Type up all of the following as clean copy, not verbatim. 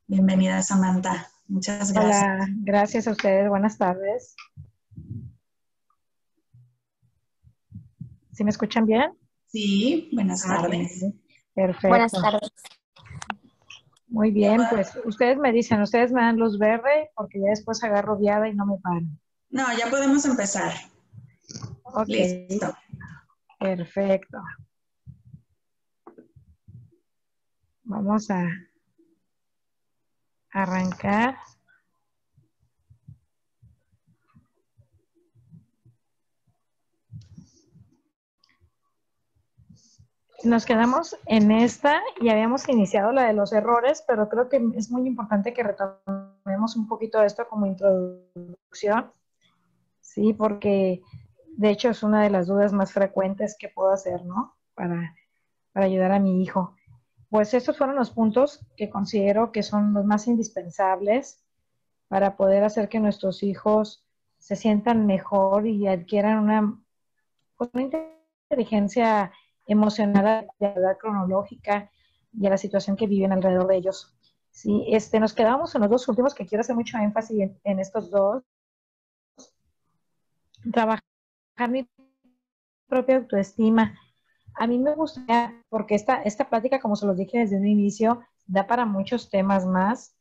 Bienvenida, Samantha. Muchas gracias. Hola, gracias a ustedes. Buenas tardes. ¿Sí me escuchan bien? Sí, buenas Ok, tardes. Buenas perfecto. tardes. Muy Ya bien, pod- pues ustedes me dicen, ustedes me dan luz verde porque ya después agarro viada y no me paran. No, ya podemos empezar. Ok, Listo. perfecto. Vamos a arrancar. Nos quedamos en esta y habíamos iniciado la de los errores, pero creo que es muy importante que retomemos un poquito esto como introducción, ¿sí? Porque de hecho es una de las dudas más frecuentes que puedo hacer, ¿no? Para ayudar a mi hijo. Pues estos fueron los puntos que considero que son los más indispensables para poder hacer que nuestros hijos se sientan mejor y adquieran una inteligencia emocional, de la edad cronológica y a la situación que viven alrededor de ellos. Sí, nos quedamos en los dos últimos, que quiero hacer mucho énfasis en estos dos. Trabajar mi propia autoestima. A mí me gustaría, porque esta plática, como se los dije desde un inicio, da para muchos temas más.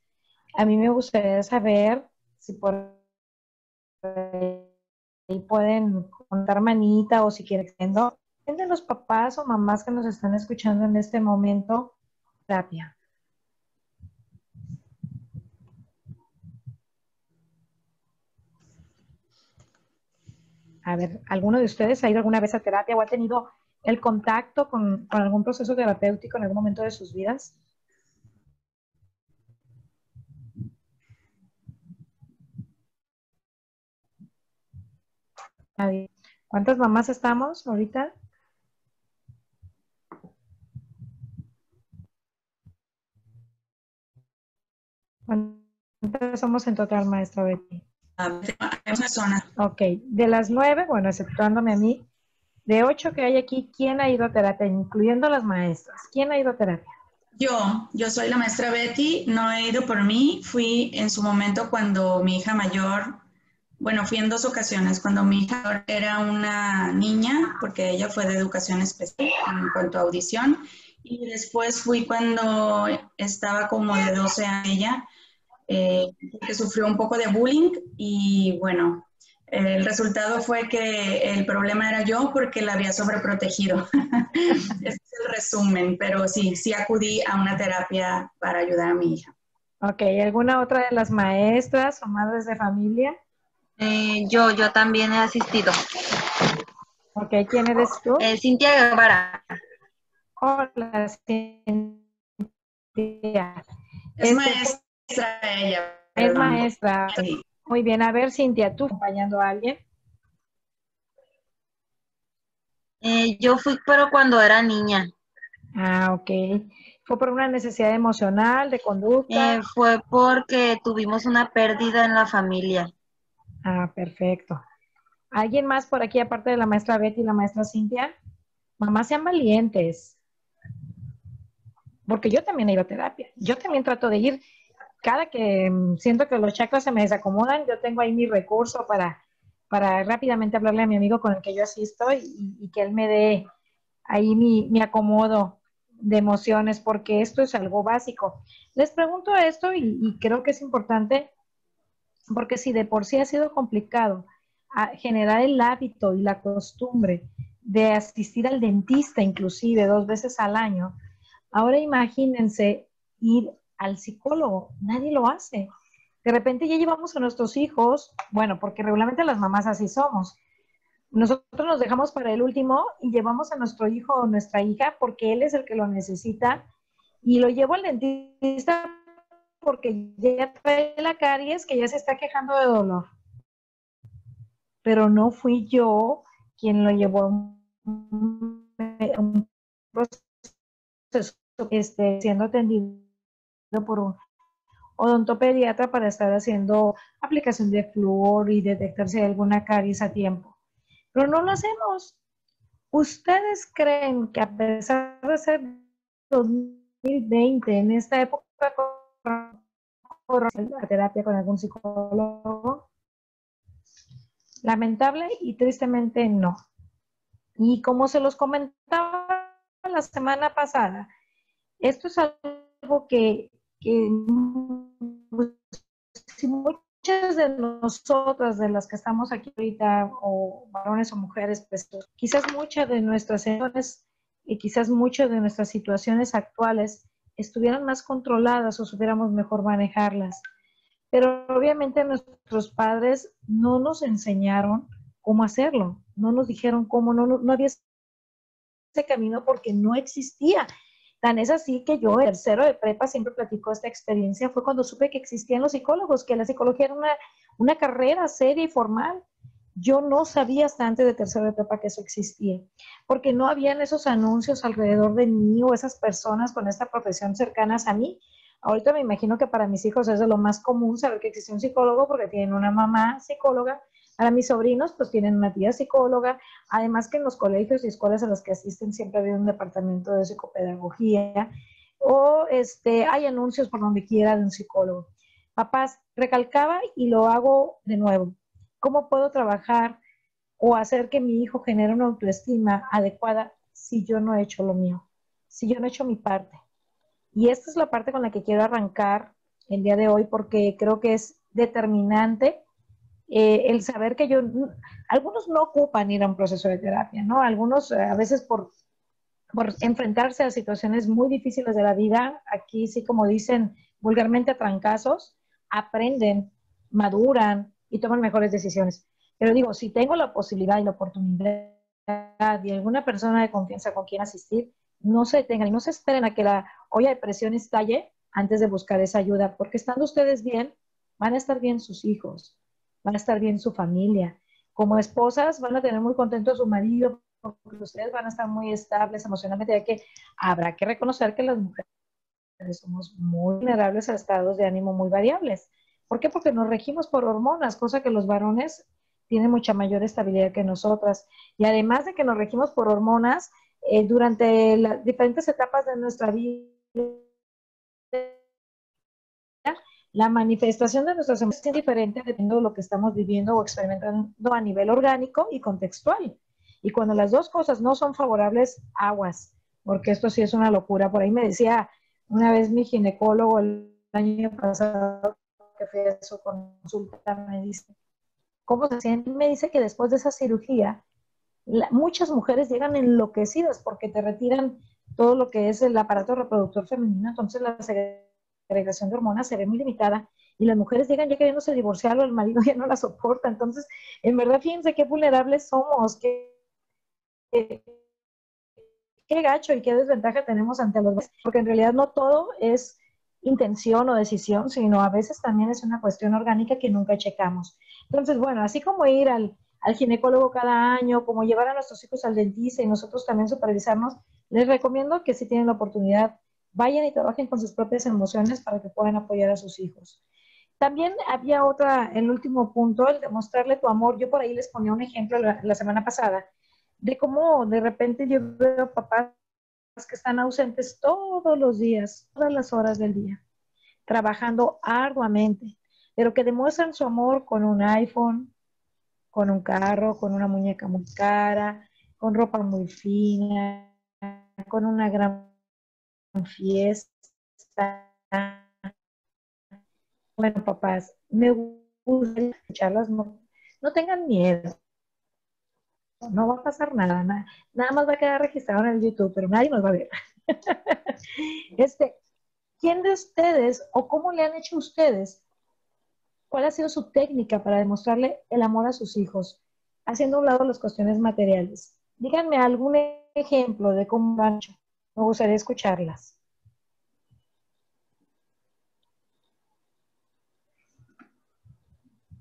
A mí me gustaría saber si por ahí pueden contar manita o si quieren, de los papás o mamás que nos están escuchando en este momento, terapia. A ver, ¿alguno de ustedes ha ido alguna vez a terapia o ha tenido el contacto con algún proceso terapéutico en algún momento de sus vidas? Nadie. ¿Cuántas mamás estamos ahorita? ¿Cuántas somos en total, maestra Betty? Hay una zona. Ok, de las 9, bueno, exceptuándome a mí, de 8 que hay aquí, ¿quién ha ido a terapia? Incluyendo las maestras. ¿Quién ha ido a terapia? Yo soy la maestra Betty, no he ido por mí, fui en su momento cuando mi hija mayor, bueno, fui en dos ocasiones, cuando mi hija mayor era una niña, porque ella fue de educación especial en cuanto a audición, y después fui cuando estaba como de 12 años ella, que sufrió un poco de bullying y bueno, el resultado fue que el problema era yo porque la había sobreprotegido. Ese es el resumen, pero sí, sí acudí a una terapia para ayudar a mi hija. Ok, ¿alguna otra de las maestras o madres de familia? Yo también he asistido. Ok, ¿quién eres tú? Cintia Guevara. Hola, Cintia. Es Pues, maestra ella, es perdón. maestra. Sí. Muy bien, a ver, Cintia, ¿tú acompañando a alguien? Yo fui, pero cuando era niña. Ah, ok. ¿Fue por una necesidad emocional, de conducta? Fue porque tuvimos una pérdida en la familia. Ah, perfecto. ¿Alguien más por aquí, aparte de la maestra Betty y la maestra Cintia? Mamás sean valientes, porque yo también he ido a terapia. Yo también trato de ir cada que siento que los chakras se me desacomodan, yo tengo ahí mi recurso para rápidamente hablarle a mi amigo con el que yo asisto y que él me dé ahí mi acomodo de emociones, porque esto es algo básico. Les pregunto esto y creo que es importante, porque si de por sí ha sido complicado generar el hábito y la costumbre de asistir al dentista inclusive 2 veces al año, ahora imagínense ir al psicólogo, nadie lo hace. De repente ya llevamos a nuestros hijos, bueno, porque regularmente las mamás así somos. Nosotros nos dejamos para el último y llevamos a nuestro hijo o nuestra hija porque él es el que lo necesita y lo llevo al dentista porque ya trae la caries que ya se está quejando de dolor. Pero no fui yo quien lo llevó a un proceso, siendo atendido por un odontopediatra para estar haciendo aplicación de flúor y detectar si hay alguna caries a tiempo. Pero no lo hacemos. ¿Ustedes creen que a pesar de ser 2020, en esta época la terapia con algún psicólogo. Lamentable y tristemente no. Y como se los comentaba la semana pasada, esto es algo que si muchas de nosotras, de las que estamos aquí ahorita, o varones o mujeres, pues quizás muchas de nuestras emociones y quizás muchas de nuestras situaciones actuales estuvieran más controladas o supiéramos mejor manejarlas. Pero obviamente nuestros padres no nos enseñaron cómo hacerlo, no nos dijeron cómo, no había ese camino porque no existía. Tan es así que yo, en tercero de prepa, siempre platico esta experiencia, fue cuando supe que existían los psicólogos, que la psicología era una carrera seria y formal. Yo no sabía hasta antes de tercero de prepa que eso existía, porque no habían esos anuncios alrededor de mí o esas personas con esta profesión cercanas a mí. Ahorita me imagino que para mis hijos es de lo más común saber que existe un psicólogo porque tienen una mamá psicóloga. Para mis sobrinos, pues tienen una tía psicóloga. Además que en los colegios y escuelas a las que asisten siempre ha habido un departamento de psicopedagogía o hay anuncios por donde quiera de un psicólogo. Papás, recalcaba y lo hago de nuevo. ¿Cómo puedo trabajar o hacer que mi hijo genere una autoestima adecuada si yo no he hecho lo mío? Si yo no he hecho mi parte. Y esta es la parte con la que quiero arrancar el día de hoy porque creo que es determinante el saber que algunos no ocupan ir a un proceso de terapia, ¿no? Algunos a veces por enfrentarse a situaciones muy difíciles de la vida, aquí sí como dicen vulgarmente a trancazos, aprenden, maduran y toman mejores decisiones. Pero digo, si tengo la posibilidad y la oportunidad de alguna persona de confianza con quien asistir, no se detengan y no se esperen a que la olla de presión estalle antes de buscar esa ayuda, porque estando ustedes bien, van a estar bien sus hijos, van a estar bien su familia. Como esposas van a tener muy contento a su marido, porque ustedes van a estar muy estables emocionalmente, ya que habrá que reconocer que las mujeres somos muy vulnerables a estados de ánimo muy variables. ¿Por qué? Porque nos regimos por hormonas, cosa que los varones tienen mucha mayor estabilidad que nosotras. Y además de que nos regimos por hormonas, durante las diferentes etapas de nuestra vida, la manifestación de nuestras emociones es diferente dependiendo de lo que estamos viviendo o experimentando a nivel orgánico y contextual. Y cuando las dos cosas no son favorables, aguas, porque esto sí es una locura. Por ahí me decía una vez mi ginecólogo el año pasado que fue a su consulta, me dice, ¿cómo se siente? Me dice que después de esa cirugía, muchas mujeres llegan enloquecidas porque te retiran todo lo que es el aparato reproductor femenino, entonces la segregación de hormonas se ve muy limitada y las mujeres llegan ya queriéndose divorciar o el marido ya no la soporta. Entonces, en verdad, fíjense qué vulnerables somos, qué gacho y qué desventaja tenemos ante los demás, porque en realidad no todo es intención o decisión, sino a veces también es una cuestión orgánica que nunca checamos. Entonces, bueno, así como ir al ginecólogo cada año, como llevar a nuestros hijos al dentista y nosotros también supervisarnos, les recomiendo que si tienen la oportunidad, vayan y trabajen con sus propias emociones para que puedan apoyar a sus hijos. También había el último punto, el demostrarle tu amor. Yo por ahí les ponía un ejemplo la semana pasada de cómo de repente yo veo papás que están ausentes todos los días, todas las horas del día, trabajando arduamente, pero que demuestran su amor con un iPhone, con un carro, con una muñeca muy cara, con ropa muy fina, con una gran fiesta. Bueno, papás, me gusta escucharlas, no tengan miedo, no va a pasar nada más va a quedar registrado en el YouTube, pero nadie nos va a ver. ¿Quién de ustedes o cómo le han hecho ustedes? ¿Cuál ha sido su técnica para demostrarle el amor a sus hijos, haciendo a un lado las cuestiones materiales? Díganme algún ejemplo de cómo lo han hecho. Me gustaría escucharlas.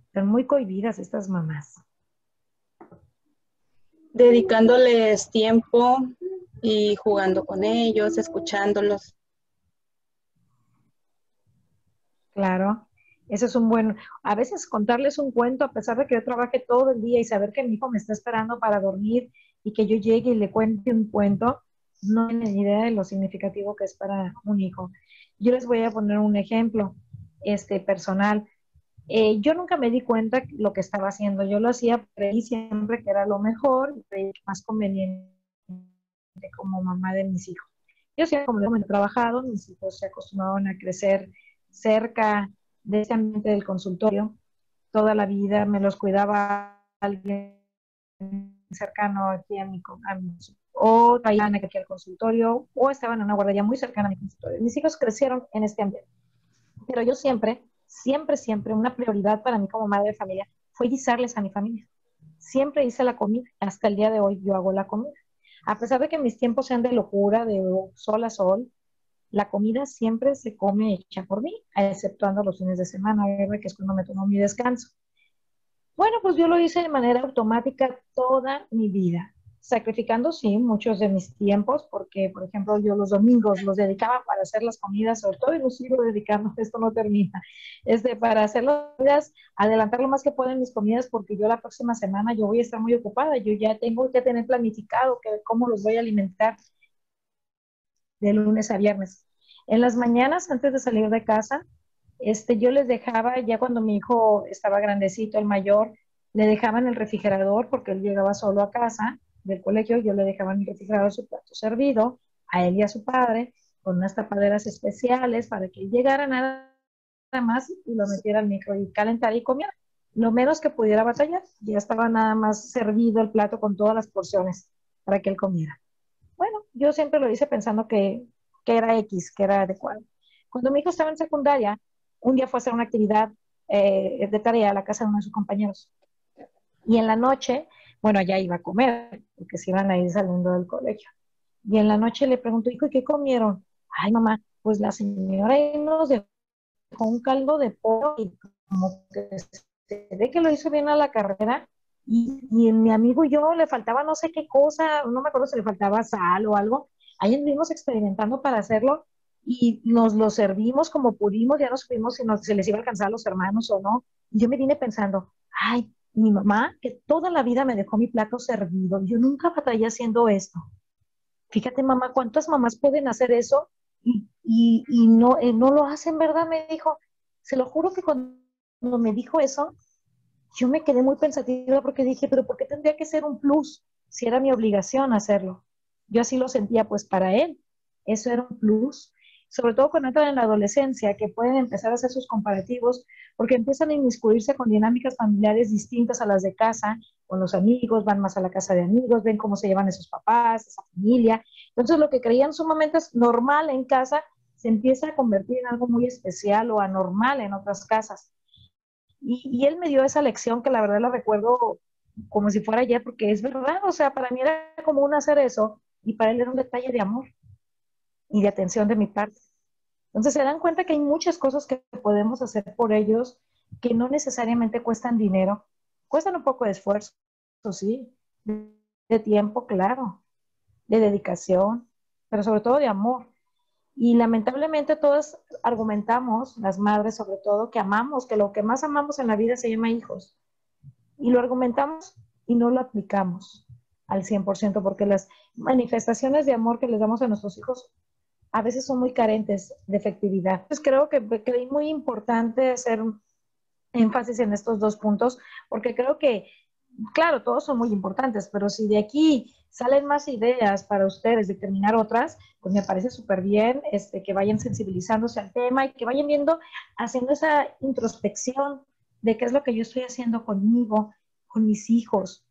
Están muy cohibidas estas mamás. Dedicándoles tiempo y jugando con ellos, escuchándolos. Claro, eso es a veces contarles un cuento, a pesar de que yo trabaje todo el día y saber que mi hijo me está esperando para dormir y que yo llegue y le cuente un cuento, no tienen idea de lo significativo que es para un hijo. Yo les voy a poner un ejemplo. personal. Yo nunca me di cuenta lo que estaba haciendo. Yo lo hacía, creí siempre que era lo mejor y creí más conveniente como mamá de mis hijos. Yo siempre, como he trabajado, mis hijos se acostumbraron a crecer cerca de ese ambiente del consultorio. Toda la vida me los cuidaba alguien cercano aquí o traían aquí al consultorio o estaban en una guardería muy cercana a mi consultorio. Mis hijos crecieron en este ambiente, pero yo siempre, una prioridad para mí como madre de familia fue guisarles a mi familia. Siempre hice la comida, hasta el día de hoy yo hago la comida. A pesar de que mis tiempos sean de locura, de sol a sol, la comida siempre se come hecha por mí, exceptuando los fines de semana, ¿verdad? Que es cuando me tomo mi descanso. Bueno, pues yo lo hice de manera automática toda mi vida, sacrificando, sí, muchos de mis tiempos, porque, por ejemplo, yo los domingos los dedicaba para hacer las comidas, sobre todo, y los sigo dedicando, esto no termina, para hacer las comidas, adelantar lo más que puedo en mis comidas, porque yo la próxima semana yo voy a estar muy ocupada, yo ya tengo que tener planificado cómo los voy a alimentar de lunes a viernes. En las mañanas, antes de salir de casa, yo les dejaba, ya cuando mi hijo estaba grandecito, el mayor, le dejaba en el refrigerador, porque él llegaba solo a casa del colegio, yo le dejaba en el refrigerador su plato servido, a él y a su padre, con unas tapaderas especiales para que llegara nada más y lo metiera al micro y calentara y comiera. Lo menos que pudiera batallar, ya estaba nada más servido el plato con todas las porciones para que él comiera. Bueno, yo siempre lo hice pensando que era X, que era adecuado. Cuando mi hijo estaba en secundaria, un día fue a hacer una actividad de tarea a la casa de uno de sus compañeros. Y en la noche, bueno, allá iba a comer, porque se iban a ir saliendo del colegio. Y en la noche le pregunto, hijo, ¿y qué comieron? Ay, mamá, pues la señora ahí nos dejó un caldo de pollo y como que se ve que lo hizo bien a la carrera. Y mi amigo y yo le faltaba no sé qué cosa, no me acuerdo si le faltaba sal o algo. Ahí estuvimos experimentando para hacerlo y nos lo servimos como pudimos, ya no supimos si se les iba a alcanzar a los hermanos o no. Y yo me vine pensando, ay, mi mamá, que toda la vida me dejó mi plato servido, yo nunca batallé haciendo esto. Fíjate, mamá, ¿cuántas mamás pueden hacer eso y no, no lo hacen, verdad? Me dijo. Se lo juro que cuando me dijo eso, yo me quedé muy pensativa porque dije, pero ¿por qué tendría que ser un plus si era mi obligación hacerlo? Yo así lo sentía, pues para él, eso era un plus. Sobre todo cuando entran en la adolescencia, que pueden empezar a hacer sus comparativos, porque empiezan a inmiscuirse con dinámicas familiares distintas a las de casa, con los amigos, van más a la casa de amigos, ven cómo se llevan esos papás, esa familia. Entonces lo que creían sumamente normal en casa se empieza a convertir en algo muy especial o anormal en otras casas. Y él me dio esa lección que la verdad la recuerdo como si fuera ayer, porque es verdad, o sea, para mí era común hacer eso y para él era un detalle de amor y de atención de mi parte. Entonces se dan cuenta que hay muchas cosas que podemos hacer por ellos que no necesariamente cuestan dinero, cuestan un poco de esfuerzo, sí, de tiempo, claro, de dedicación, pero sobre todo de amor. Y lamentablemente todas argumentamos, las madres sobre todo, que amamos, que lo que más amamos en la vida se llama hijos. Y lo argumentamos y no lo aplicamos al 100% porque las manifestaciones de amor que les damos a nuestros hijos a veces son muy carentes de efectividad. Entonces creo que creí muy importante hacer énfasis en estos dos puntos porque creo que claro, todos son muy importantes, pero si de aquí salen más ideas para ustedes, determinar otras, pues me parece súper bien que vayan sensibilizándose al tema y que vayan viendo, haciendo esa introspección de qué es lo que yo estoy haciendo conmigo, con mis hijos.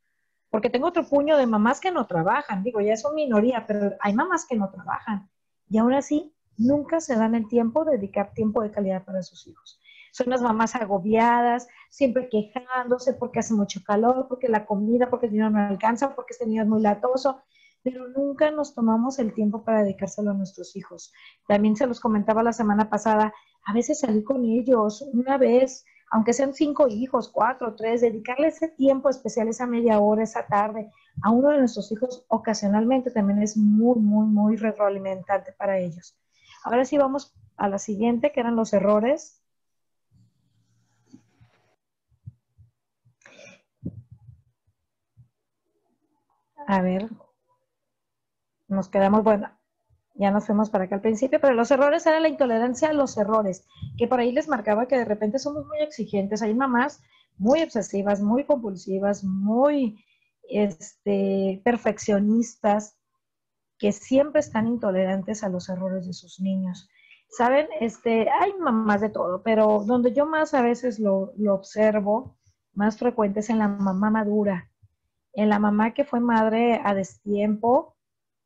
Porque tengo otro puño de mamás que no trabajan, digo, ya son minoría, pero hay mamás que no trabajan. Y aún así, nunca se dan el tiempo de dedicar tiempo de calidad para sus hijos. Son las mamás agobiadas, siempre quejándose porque hace mucho calor, porque la comida, porque el dinero no alcanza, porque este niño es muy latoso, pero nunca nos tomamos el tiempo para dedicárselo a nuestros hijos. También se los comentaba la semana pasada, a veces salí con ellos una vez, aunque sean 5 hijos, 4, 3, dedicarle ese tiempo especial, esa media hora, esa tarde, a uno de nuestros hijos ocasionalmente también es muy retroalimentante para ellos. Ahora sí vamos a la siguiente, que eran los errores. A ver, nos quedamos, bueno, Ya nos fuimos para acá al principio, pero los errores era la intolerancia a los errores, que por ahí les marcaba que de repente somos muy exigentes. Hay mamás muy obsesivas, muy compulsivas, muy perfeccionistas, que siempre están intolerantes a los errores de sus niños. Saben, hay mamás de todo, pero donde yo más a veces lo observo, más frecuente es en la mamá madura, en la mamá que fue madre a destiempo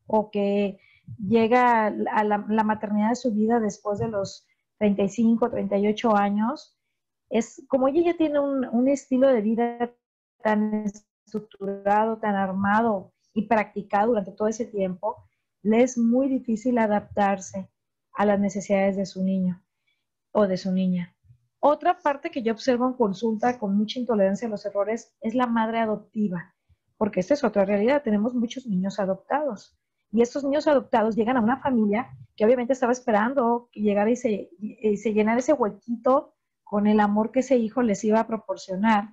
o que llega a la maternidad de su vida después de los 35, 38 años. Es como ella ya tiene un estilo de vida tan estructurado, tan armado y practicado durante todo ese tiempo, le es muy difícil adaptarse a las necesidades de su niño o de su niña. Otra parte que yo observo en consulta con mucha intolerancia a los errores es la madre adoptiva, porque esta es otra realidad. Tenemos muchos niños adoptados y estos niños adoptados llegan a una familia que obviamente estaba esperando que llegara y se llenara ese huequito con el amor que ese hijo les iba a proporcionar,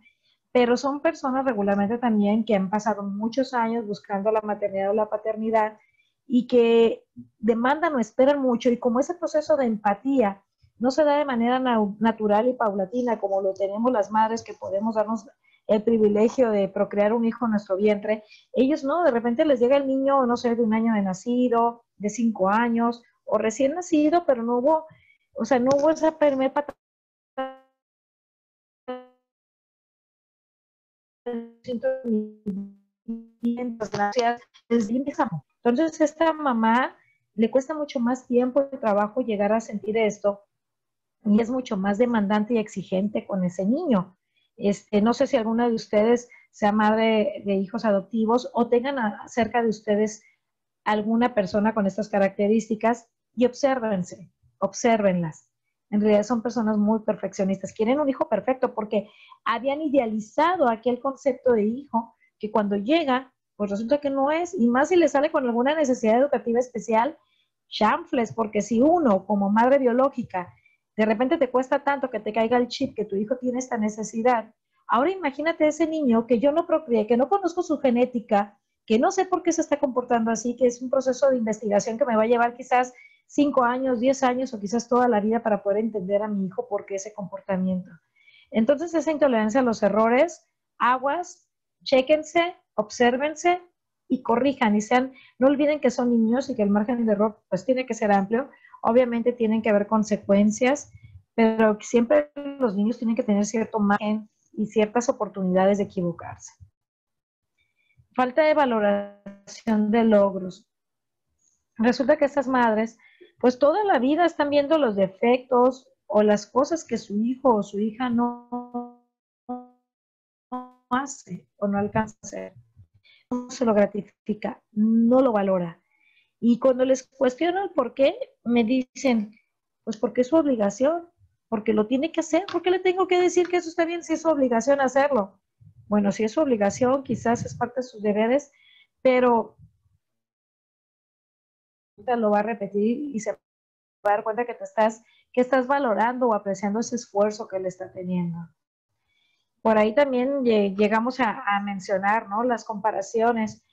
pero son personas regularmente también que han pasado muchos años buscando la maternidad o la paternidad y que demandan o esperan mucho, y como ese proceso de empatía no se da de manera natural y paulatina como lo tenemos las madres que podemos darnos el privilegio de procrear un hijo en nuestro vientre, ellos no, de repente les llega el niño, no sé, de 1 año de nacido, de 5 años, o recién nacido, pero no hubo, o sea, no hubo esa primera paternidad. Entonces, esta mamá le cuesta mucho más tiempo de trabajo llegar a sentir esto y es mucho más demandante y exigente con ese niño. No sé si alguna de ustedes sea madre de hijos adoptivos o tengan cerca de ustedes alguna persona con estas características y obsérvenlas. En realidad son personas muy perfeccionistas, quieren un hijo perfecto porque habían idealizado aquel concepto de hijo que cuando llega, pues resulta que no es, y más si le sale con alguna necesidad educativa especial, chanfles, porque si uno como madre biológica de repente te cuesta tanto que te caiga el chip que tu hijo tiene esta necesidad, ahora imagínate ese niño que yo no procreé, que no conozco su genética, que no sé por qué se está comportando así, que es un proceso de investigación que me va a llevar quizás 5 años, 10 años o quizás toda la vida para poder entender a mi hijo por qué ese comportamiento. Entonces, esa intolerancia a los errores, aguas, chéquense, obsérvense y corrijan y no olviden que son niños y que el margen de error pues tiene que ser amplio. Obviamente tienen que haber consecuencias, pero siempre los niños tienen que tener cierto margen y ciertas oportunidades de equivocarse. Falta de valoración de logros. Resulta que estas madres, pues toda la vida están viendo los defectos o las cosas que su hijo o su hija no hace o no alcanza a hacer. No se lo gratifica, no lo valora. Y cuando les cuestiono el por qué, me dicen, pues porque es su obligación, porque lo tiene que hacer. ¿Por qué le tengo que decir que eso está bien si es su obligación hacerlo? Bueno, si es su obligación, quizás es parte de sus deberes, pero lo va a repetir y se va a dar cuenta que estás valorando o apreciando ese esfuerzo que él está teniendo. Por ahí también llegamos a mencionar, ¿no? Las comparaciones,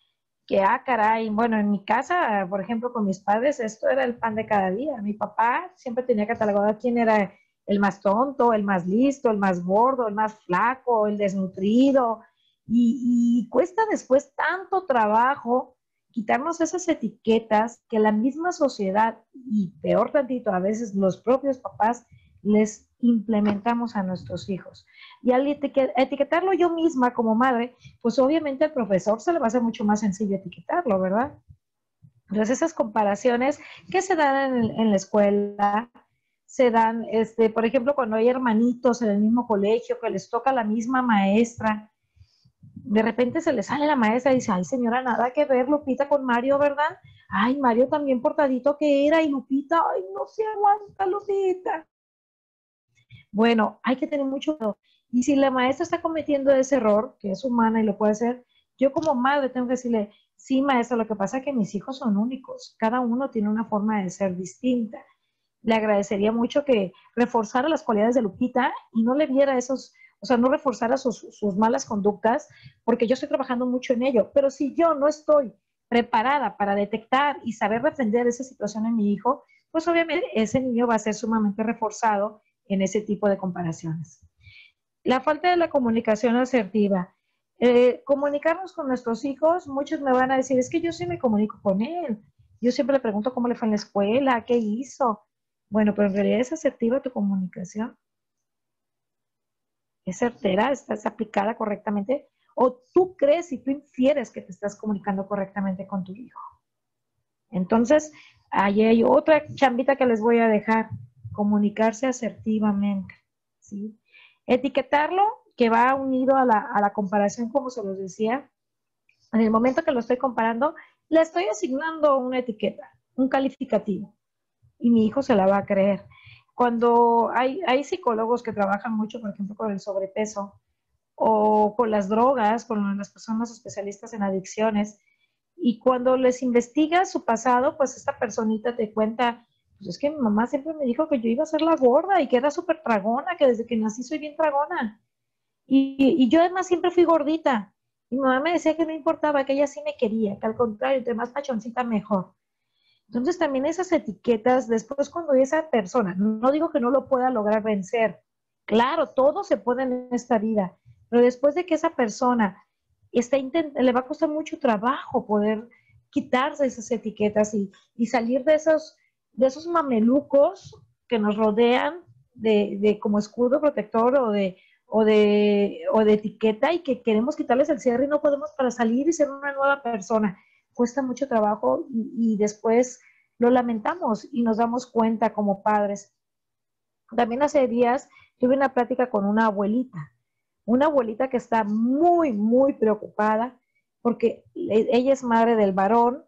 que, caray, bueno, en mi casa, por ejemplo, con mis padres, esto era el pan de cada día. Mi papá siempre tenía catalogado quién era el más tonto, el más listo, el más gordo, el más flaco, el desnutrido, y cuesta después tanto trabajo quitarnos esas etiquetas que la misma sociedad, y peor tantito, a veces los propios papás, les implementamos a nuestros hijos. Y al etiquetarlo yo misma como madre, pues obviamente al profesor se le va a hacer mucho más sencillo etiquetarlo, ¿verdad? Entonces esas comparaciones que se dan en la escuela, se dan, por ejemplo, cuando hay hermanitos en el mismo colegio, que les toca la misma maestra, de repente se le sale la maestra y dice, ay señora, nada que ver Lupita con Mario, ¿verdad? Ay, Mario también portadito que era, y Lupita, ay, no se aguanta Lupita. Bueno, hay que tener mucho cuidado. Y si la maestra está cometiendo ese error, que es humana y lo puede hacer, yo como madre tengo que decirle, sí maestra, lo que pasa es que mis hijos son únicos, cada uno tiene una forma de ser distinta. Le agradecería mucho que reforzara las cualidades de Lupita y no le viera esos, o sea, no reforzara sus malas conductas, porque yo estoy trabajando mucho en ello. Pero si yo no estoy preparada para detectar y saber defender esa situación en mi hijo, pues obviamente ese niño va a ser sumamente reforzado en ese tipo de comparaciones. La falta de la comunicación asertiva. Comunicarnos con nuestros hijos, muchos me van a decir, es que yo sí me comunico con él. Yo siempre le pregunto cómo le fue en la escuela, qué hizo. Bueno, pero en realidad es asertiva tu comunicación. ¿Es certera? ¿Estás aplicada correctamente? ¿O tú crees y tú infieres que te estás comunicando correctamente con tu hijo? Entonces, ahí hay otra chambita que les voy a dejar. Comunicarse asertivamente, ¿sí? Etiquetarlo, que va unido a la comparación, como se los decía. En el momento que lo estoy comparando, le estoy asignando una etiqueta, un calificativo. Y mi hijo se la va a creer. Cuando hay psicólogos que trabajan mucho, por ejemplo, con el sobrepeso o con las drogas, con las personas especialistas en adicciones, y cuando les investigas su pasado, pues esta personita te cuenta, pues es que mi mamá siempre me dijo que yo iba a ser la gorda y que era súper tragona, que desde que nací soy bien tragona. Y yo además siempre fui gordita. Y mi mamá me decía que no importaba, que ella sí me quería, que al contrario, entre más pachoncita mejor. Entonces también esas etiquetas, después cuando esa persona, no digo que no lo pueda lograr vencer, claro, todo se puede en esta vida, pero después de que esa persona le va a costar mucho trabajo poder quitarse esas etiquetas y salir de esos mamelucos que nos rodean de como escudo protector o de etiqueta y que queremos quitarles el cierre y no podemos para salir y ser una nueva persona. Cuesta mucho trabajo y después lo lamentamos y nos damos cuenta como padres. También hace días tuve una plática con una abuelita que está muy, muy preocupada porque ella es madre del varón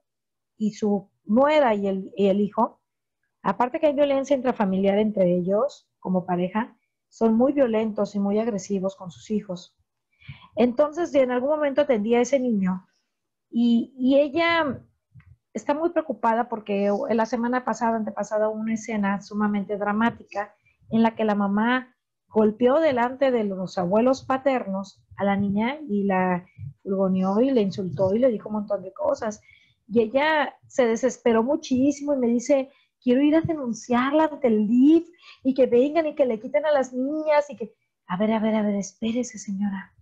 y su nuera y el hijo. Aparte que hay violencia intrafamiliar entre ellos como pareja, son muy violentos y muy agresivos con sus hijos. Entonces, en algún momento atendí a ese niño y ella está muy preocupada porque la semana pasada, antepasada, hubo una escena sumamente dramática en la que la mamá golpeó delante de los abuelos paternos a la niña y la fulgoneó y le insultó y le dijo un montón de cosas. Y ella se desesperó muchísimo y me dice, quiero ir a denunciarla ante el DIF y que vengan y que le quiten a las niñas y que... A ver, espérese, señora.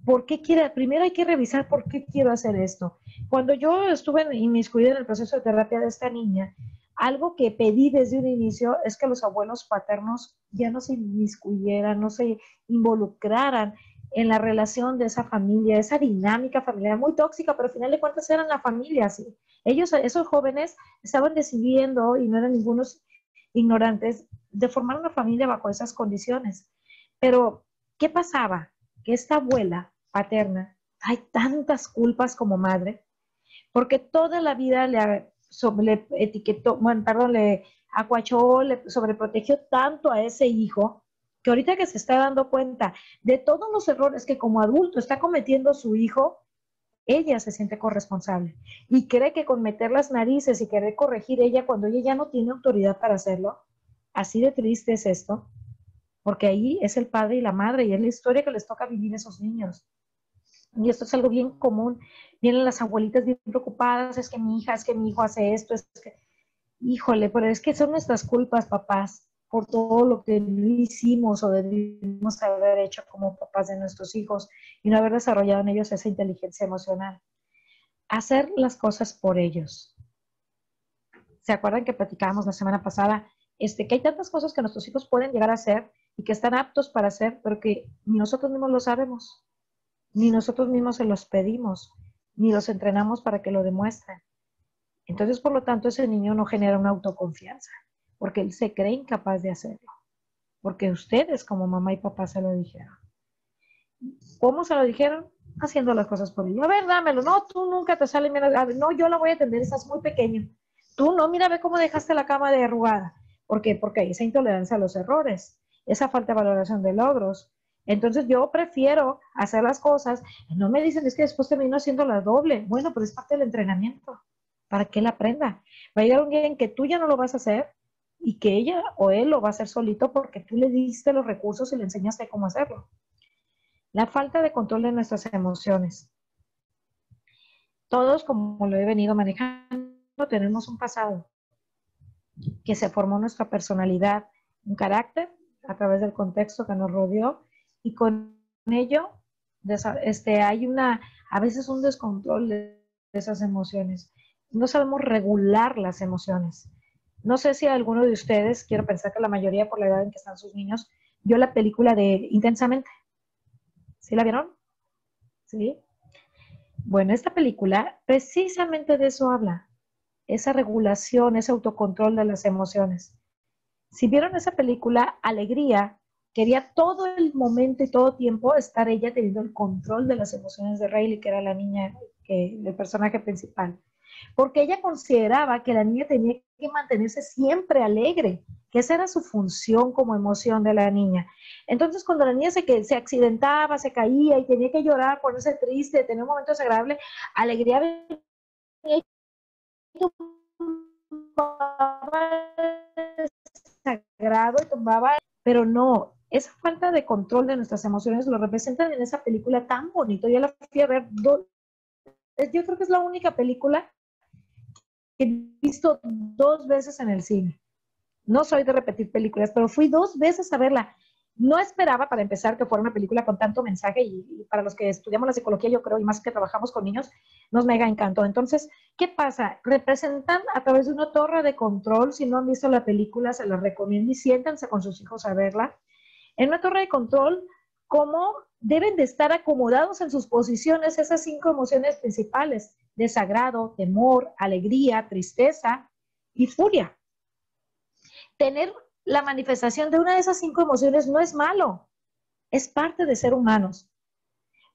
¿Por qué quiere? Primero hay que revisar por qué quiero hacer esto. Cuando yo estuve inmiscuida en el proceso de terapia de esta niña, algo que pedí desde un inicio es que los abuelos paternos ya no se inmiscuyeran, no se involucraran en la relación de esa familia, esa dinámica familiar muy tóxica, pero al final de cuentas eran la familia, ¿sí? Ellos, esos jóvenes, estaban decidiendo, y no eran ningunos ignorantes, de formar una familia bajo esas condiciones. Pero, ¿qué pasaba? Que esta abuela paterna, hay tantas culpas como madre, porque toda la vida le etiquetó, bueno, perdón, le acuachó, le sobreprotegió tanto a ese hijo, que ahorita que se está dando cuenta de todos los errores que como adulto está cometiendo su hijo, ella se siente corresponsable y cree que con meter las narices y querer corregir ella cuando ella ya no tiene autoridad para hacerlo, así de triste es esto, porque ahí es el padre y la madre y es la historia que les toca vivir a esos niños. Y esto es algo bien común. Vienen las abuelitas bien preocupadas, es que mi hija, es que mi hijo hace esto, es que, híjole, pero es que son nuestras culpas, papás, por todo lo que hicimos o debimos haber hecho como papás de nuestros hijos y no haber desarrollado en ellos esa inteligencia emocional. Hacer las cosas por ellos. ¿Se acuerdan que platicábamos la semana pasada? Que hay tantas cosas que nuestros hijos pueden llegar a hacer y que están aptos para hacer, pero que ni nosotros mismos lo sabemos, ni nosotros mismos se los pedimos, ni los entrenamos para que lo demuestren. Entonces, por lo tanto, ese niño no genera una autoconfianza, porque él se cree incapaz de hacerlo, porque ustedes como mamá y papá se lo dijeron. ¿Cómo se lo dijeron? Haciendo las cosas por él. A ver, dámelo. No, tú nunca te sale menos. No, yo la voy a atender, estás muy pequeño. Tú no, mira, ve cómo dejaste la cama de arrugada. ¿Por qué? Porque hay esa intolerancia a los errores, esa falta de valoración de logros. Entonces yo prefiero hacer las cosas. No me dicen, es que después termino haciendo la doble. Bueno, pero es parte del entrenamiento, para que él aprenda. Va a llegar un día en que tú ya no lo vas a hacer y que ella o él lo va a hacer solito porque tú le diste los recursos y le enseñaste cómo hacerlo. La falta de control de nuestras emociones. Todos, como lo he venido manejando, tenemos un pasado que se formó nuestra personalidad, un carácter a través del contexto que nos rodeó y con ello hay a veces un descontrol de esas emociones. No sabemos regular las emociones. No sé si alguno de ustedes, quiero pensar que la mayoría por la edad en que están sus niños, vio la película de Intensamente. ¿Sí la vieron? ¿Sí? Bueno, esta película precisamente de eso habla, esa regulación, ese autocontrol de las emociones. Si vieron esa película, Alegría quería todo el momento y todo tiempo estar ella teniendo el control de las emociones de Riley, que era la niña, el personaje principal. Porque ella consideraba que la niña tenía que mantenerse siempre alegre, que esa era su función como emoción de la niña. Entonces, cuando la niña se accidentaba, se caía y tenía que llorar, ponerse triste, tener un momento desagradable, Alegría venía y sagrado y tomaba, pero no, esa falta de control de nuestras emociones lo representan en esa película tan bonito. Yo la fui a ver, yo creo que es la única película que he visto 2 veces en el cine. No soy de repetir películas, pero fui 2 veces a verla. No esperaba, para empezar, que fuera una película con tanto mensaje y para los que estudiamos la psicología, yo creo, y más que trabajamos con niños, nos mega encantó. Entonces, ¿qué pasa? Representan a través de una torre de control. Si no han visto la película, se la recomiendo y siéntense con sus hijos a verla. En una torre de control, cómo deben de estar acomodados en sus posiciones esas 5 emociones principales: desagrado, temor, alegría, tristeza y furia. Tener la manifestación de una de esas 5 emociones no es malo, es parte de ser humanos.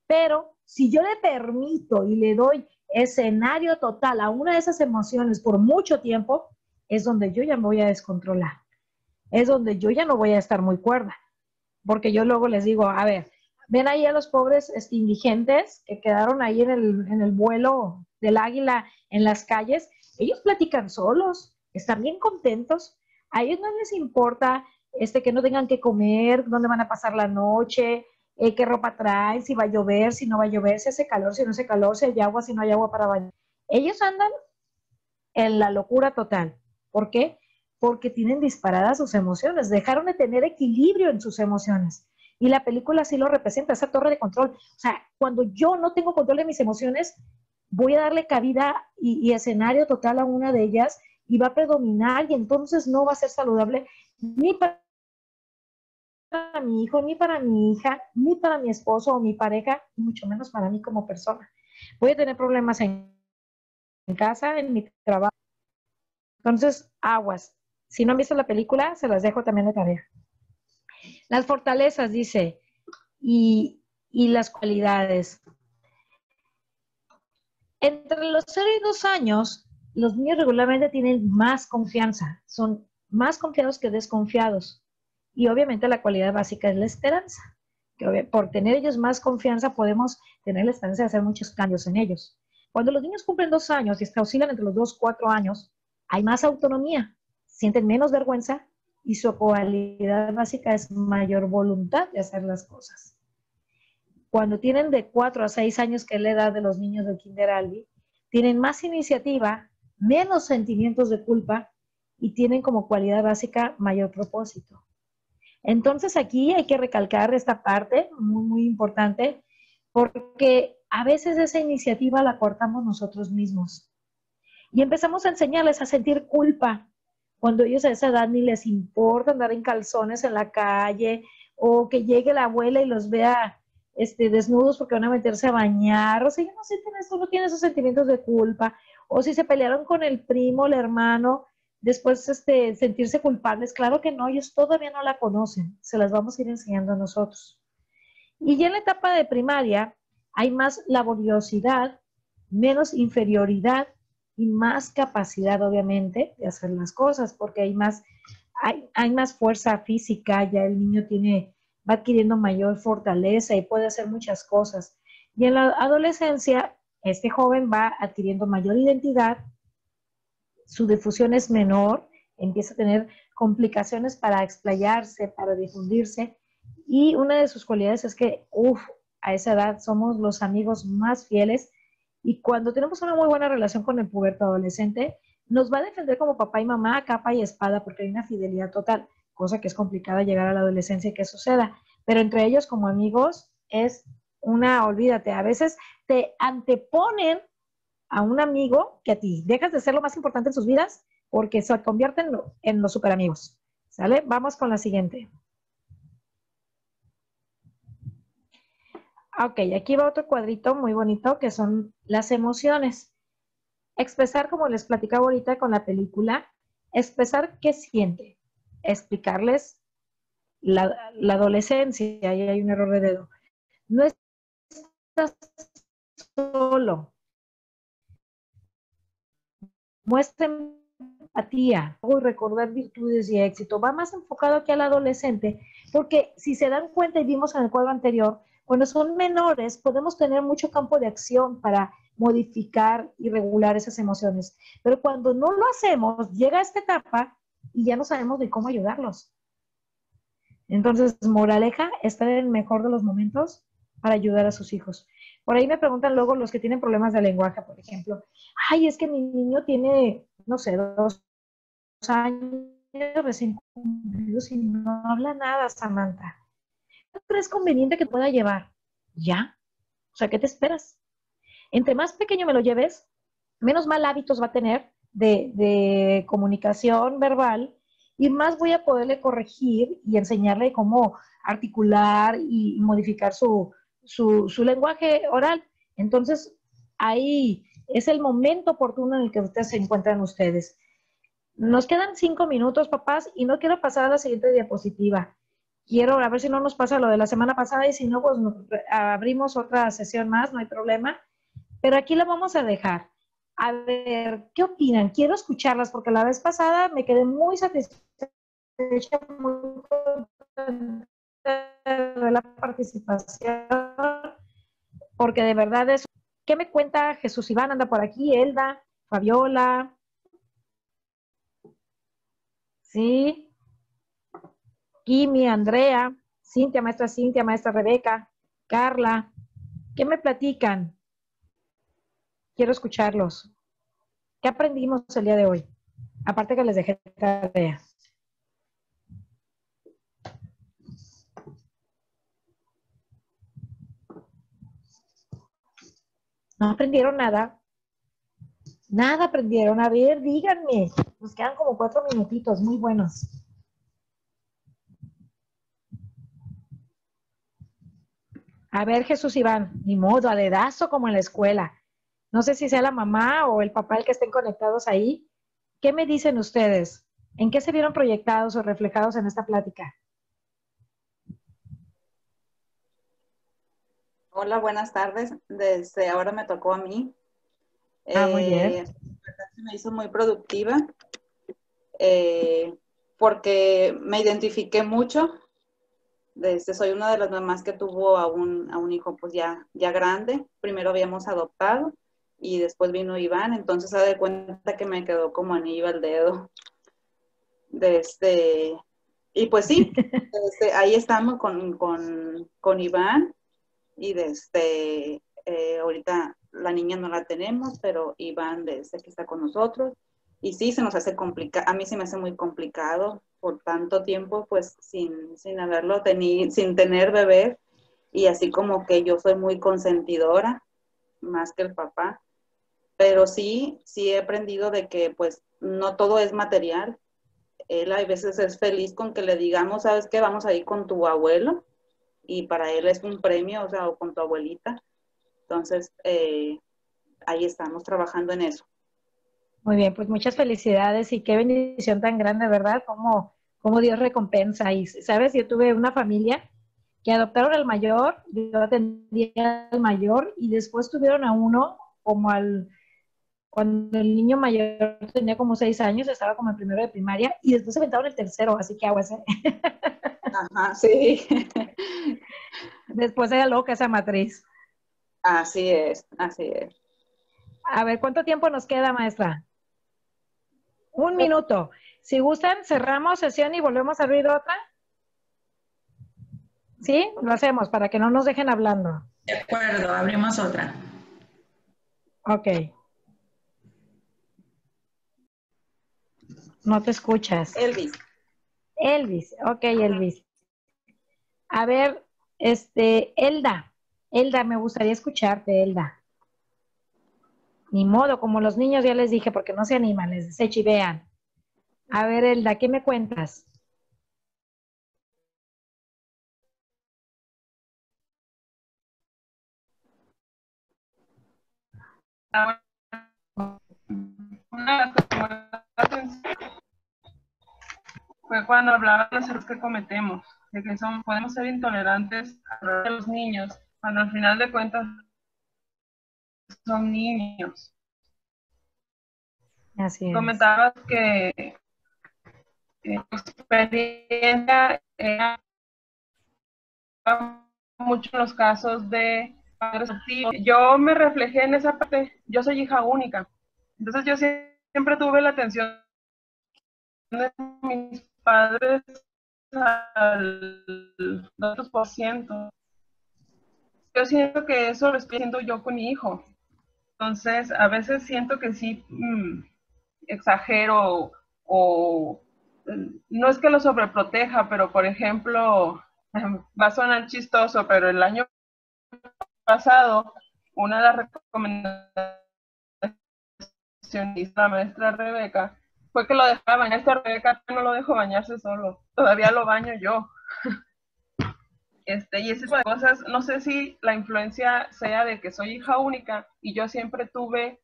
Pero si yo le permito y le doy escenario total a una de esas emociones por mucho tiempo, es donde yo ya me voy a descontrolar, es donde yo ya no voy a estar muy cuerda, porque yo luego les digo, a ver, ven ahí a los pobres indigentes que quedaron ahí en el vuelo del águila en las calles, ellos platican solos, están bien contentos, a ellos no les importa que no tengan que comer, dónde van a pasar la noche, qué ropa traen, si va a llover, si no va a llover, si hace calor, si no hace calor, si hay agua, si no hay agua para bañar. Ellos andan en la locura total. ¿Por qué? Porque tienen disparadas sus emociones, dejaron de tener equilibrio en sus emociones. Y la película sí lo representa, esa torre de control. O sea, cuando yo no tengo control de mis emociones, voy a darle cabida y escenario total a una de ellas y va a predominar y entonces no va a ser saludable ni para mi hijo, ni para mi hija, ni para mi esposo o mi pareja, y mucho menos para mí como persona. Voy a tener problemas en casa, en mi trabajo. Entonces, aguas. Si no han visto la película, se las dejo también de tarea. Las fortalezas, dice, y las cualidades. Entre los 0 y 2 años, los niños regularmente tienen más confianza, son más confiados que desconfiados. Y obviamente la cualidad básica es la esperanza. Que por tener ellos más confianza podemos tener la esperanza de hacer muchos cambios en ellos. Cuando los niños cumplen 2 años y oscilan entre los 2 y 4 años, hay más autonomía, sienten menos vergüenza y su cualidad básica es mayor voluntad de hacer las cosas. Cuando tienen de 4 a 6 años, que es la edad de los niños del Kinder Albi, tienen más iniciativa, menos sentimientos de culpa y tienen como cualidad básica mayor propósito. Entonces aquí hay que recalcar esta parte muy, muy importante, porque a veces esa iniciativa la cortamos nosotros mismos. Y empezamos a enseñarles a sentir culpa, cuando ellos a esa edad ni les importa andar en calzones en la calle, o que llegue la abuela y los vea desnudos porque van a meterse a bañar, o sea, ellos no sienten esto, no tienen esos sentimientos de culpa, o si se pelearon con el primo, el hermano, después sentirse culpables, claro que no, ellos todavía no la conocen, se las vamos a ir enseñando a nosotros. Y ya en la etapa de primaria hay más laboriosidad, menos inferioridad y más capacidad, obviamente, de hacer las cosas, porque hay más fuerza física, ya el niño va adquiriendo mayor fortaleza y puede hacer muchas cosas. Y en la adolescencia, este joven va adquiriendo mayor identidad, su difusión es menor, empieza a tener complicaciones para explayarse, para difundirse, y una de sus cualidades es que, a esa edad somos los amigos más fieles Y cuando tenemos una muy buena relación con el puberto adolescente, nos va a defender como papá y mamá a capa y espada porque hay una fidelidad total, cosa que es complicada llegar a la adolescencia y que suceda. Pero entre ellos como amigos es olvídate, a veces te anteponen a un amigo que a ti. Dejas de ser lo más importante en sus vidas porque se convierten en los super amigos. ¿Sale? Vamos con la siguiente. Ok, aquí va otro cuadrito muy bonito que son las emociones. Expresar, como les platicaba ahorita con la película, expresar qué siente, explicarles la adolescencia, ahí hay un error de dedo. No estás solo, muestra empatía y recordar virtudes y éxito. Va más enfocado aquí al adolescente, porque si se dan cuenta y vimos en el cuadro anterior, cuando son menores podemos tener mucho campo de acción para modificar y regular esas emociones. Pero cuando no lo hacemos, llega esta etapa y ya no sabemos de cómo ayudarlos. Entonces, moraleja, estar en el mejor de los momentos para ayudar a sus hijos. Por ahí me preguntan luego los que tienen problemas de lenguaje, por ejemplo, ay, es que mi niño tiene, no sé, 2 años recién cumplidos y no habla nada, Samantha. ¿No crees conveniente que pueda llevar? ¿Ya? O sea, ¿qué te esperas? Entre más pequeño me lo lleves, menos mal hábitos va a tener de comunicación verbal y más voy a poderle corregir y enseñarle cómo articular y modificar su lenguaje oral. Entonces, ahí es el momento oportuno en el que ustedes se encuentran ustedes. Nos quedan 5 minutos, papás, y no quiero pasar a la siguiente diapositiva. Quiero a ver si no nos pasa lo de la semana pasada y si no, pues abrimos otra sesión más, no hay problema. Pero aquí la vamos a dejar. A ver, ¿qué opinan? Quiero escucharlas porque la vez pasada me quedé muy satisfecha, muy contenta de la participación, porque de verdad es... ¿Qué me cuenta Jesús Iván? Anda por aquí, Elda, Fabiola, ¿sí? Kimi, Andrea, Cintia, maestra Rebeca, Carla. ¿Qué me platican? Quiero escucharlos. ¿Qué aprendimos el día de hoy? Aparte que les dejé tarea. ¿No aprendieron nada? Nada aprendieron. A ver, díganme. Nos quedan como 4 minutitos, muy buenos. A ver, Jesús Iván, ni modo, a dedazo como en la escuela. No sé si sea la mamá o el papá el que estén conectados ahí. ¿Qué me dicen ustedes? ¿En qué se vieron proyectados o reflejados en esta plática? Hola, buenas tardes. Desde ahora me tocó a mí. Muy bien. Me hizo muy productiva porque me identifiqué mucho. Soy una de las mamás que tuvo a un hijo pues ya grande. Primero habíamos adoptado y después vino Iván. Entonces se da cuenta que me quedó como anillo al dedo. Y pues sí, ahí estamos con Iván. Y ahorita la niña no la tenemos, pero Iván desde que está con nosotros. Y sí, se nos hace complicado, a mí se me hace muy complicado por tanto tiempo, pues sin haberlo tenido, sin tener bebé. Y así como que yo soy muy consentidora, más que el papá. Pero sí he aprendido de que pues no todo es material. Él a veces es feliz con que le digamos, ¿sabes qué? Vamos a ir con tu abuelo. Y para él es un premio, o sea, o con tu abuelita. Entonces, ahí estamos trabajando en eso. Muy bien, pues muchas felicidades y qué bendición tan grande, ¿verdad? Como Dios recompensa. Y, ¿sabes? Yo tuve una familia que adoptaron al mayor, yo atendía al mayor y después tuvieron a uno cuando el niño mayor tenía como 6 años, estaba como en primero de primaria y después se aventaron el tercero, así que aguas, ¿eh? Ajá, sí. Después era loca esa matriz. Así es, así es. A ver, ¿cuánto tiempo nos queda, maestra? 1 minuto. Si gustan, cerramos sesión y volvemos a abrir otra. ¿Sí? Lo hacemos para que no nos dejen hablando. De acuerdo, abrimos otra. Ok, no te escuchas. Elvis. Elvis, ok, Elvis. A ver, Elda, me gustaría escucharte, Elda. Ni modo, como los niños ya les dije, porque no se animan, les desechivean. A ver, Elda, ¿qué me cuentas? Ah, una de las cosas que me llamó la atención fue cuando hablaban de los errores que cometemos, de que podemos ser intolerantes a los niños, cuando al final de cuentas son niños. Así es. Comentabas que tu experiencia era mucho en los casos de padres adoptivos. Yo me reflejé en esa parte, yo soy hija única, entonces yo siempre tuve la atención de mis padres al 2%. Yo siento que eso lo estoy haciendo yo con mi hijo. Entonces, a veces siento que sí exagero o no es que lo sobreproteja, pero por ejemplo, va a sonar chistoso, pero el año pasado, una de las recomendaciones de la maestra Rebeca fue que lo dejaba bañar. Esta Rebeca no lo dejo bañarse solo, todavía lo baño yo. Y ese tipo de cosas, no sé si la influencia sea de que soy hija única y yo siempre tuve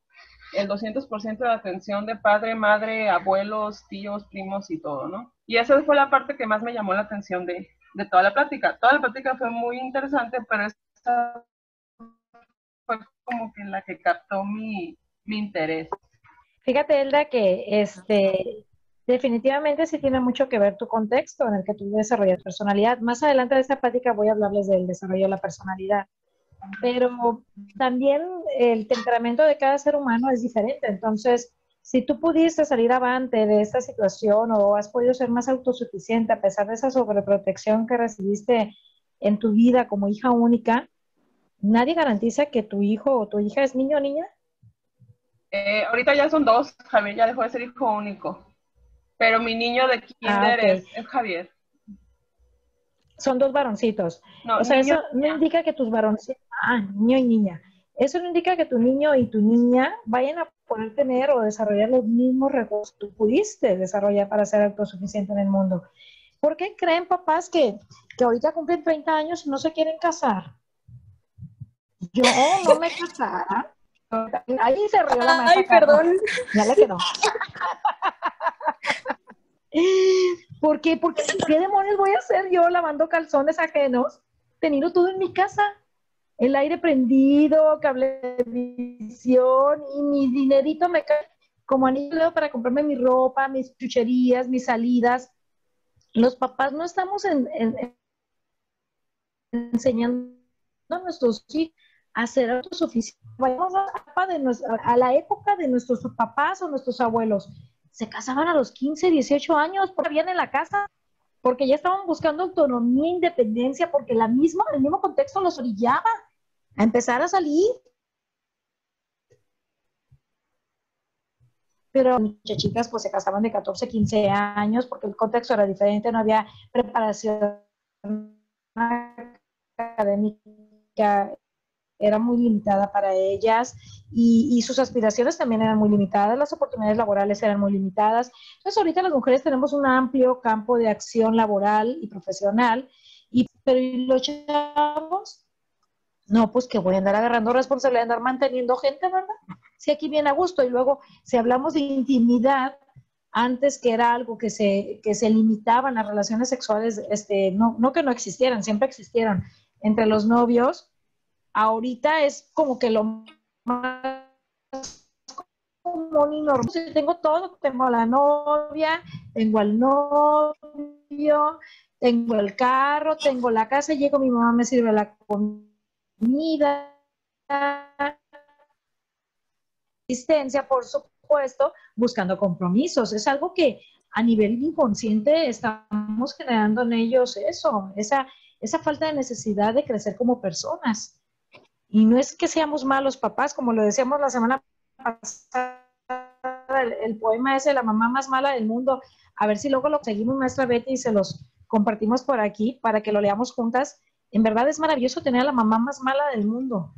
el 200% de atención de padre, madre, abuelos, tíos, primos y todo, ¿no? Y esa fue la parte que más me llamó la atención de toda la plática. Toda la plática fue muy interesante, pero esta fue como que la que captó mi interés. Fíjate, Elda, que definitivamente sí tiene mucho que ver tu contexto en el que tú desarrollas personalidad. Más adelante de esta plática voy a hablarles del desarrollo de la personalidad, pero también el temperamento de cada ser humano es diferente. Entonces, si tú pudiste salir avante de esta situación o has podido ser más autosuficiente a pesar de esa sobreprotección que recibiste en tu vida como hija única, nadie garantiza que tu hijo o tu hija es niño o niña. Ahorita ya son dos, Javier ya dejó de ser hijo único, pero mi niño de kinder Okay. es Javier. Son dos varoncitos. No, o sea, niño, eso no indica que tus varoncitos, niño y niña. Eso no indica que tu niño y tu niña vayan a poder tener o desarrollar los mismos recursos que tú pudiste desarrollar para ser autosuficiente en el mundo. ¿Por qué creen papás que ahorita cumplen 30 años y no se quieren casar? Yo no me casara. Ahí se rió la maestra. Ay, perdón. Ya le quedó. ¿Por qué? Porque ¿qué demonios voy a hacer yo lavando calzones ajenos, teniendo todo en mi casa? El aire prendido, cablevisión y mi dinerito me cae como anillo para comprarme mi ropa, mis chucherías, mis salidas. Los papás no estamos enseñando a nuestros hijos a ser autosuficientes. Vayamos a la época de nuestros papás o nuestros abuelos. Se casaban a los 15, 18 años, porque habían en la casa, porque ya estaban buscando autonomía, independencia, porque el mismo contexto los orillaba a empezar a salir. Pero muchas chicas pues se casaban de 14, 15 años porque el contexto era diferente, no había preparación académica, era muy limitada para ellas y sus aspiraciones también eran muy limitadas, las oportunidades laborales eran muy limitadas. Entonces ahorita las mujeres tenemos un amplio campo de acción laboral y profesional, pero ¿y los chavos? No, pues que voy a andar agarrando responsabilidad, andar manteniendo gente, ¿verdad? Sí, aquí viene a gusto. Y luego, si hablamos de intimidad, antes que era algo que se limitaban las relaciones sexuales, no que no existieran, siempre existieron entre los novios, ahorita es como que lo más común y normal. Si tengo todo, tengo a la novia, tengo al novio, tengo el carro, tengo la casa, llego, mi mamá me sirve la comida, existencia, por supuesto, buscando compromisos. Es algo que a nivel inconsciente estamos generando en ellos esa falta de necesidad de crecer como personas. Y no es que seamos malos papás, como lo decíamos la semana pasada, el poema ese de la mamá más mala del mundo, a ver si luego lo seguimos, maestra Betty, y se los compartimos por aquí para que lo leamos juntas. En verdad es maravilloso tener a la mamá más mala del mundo.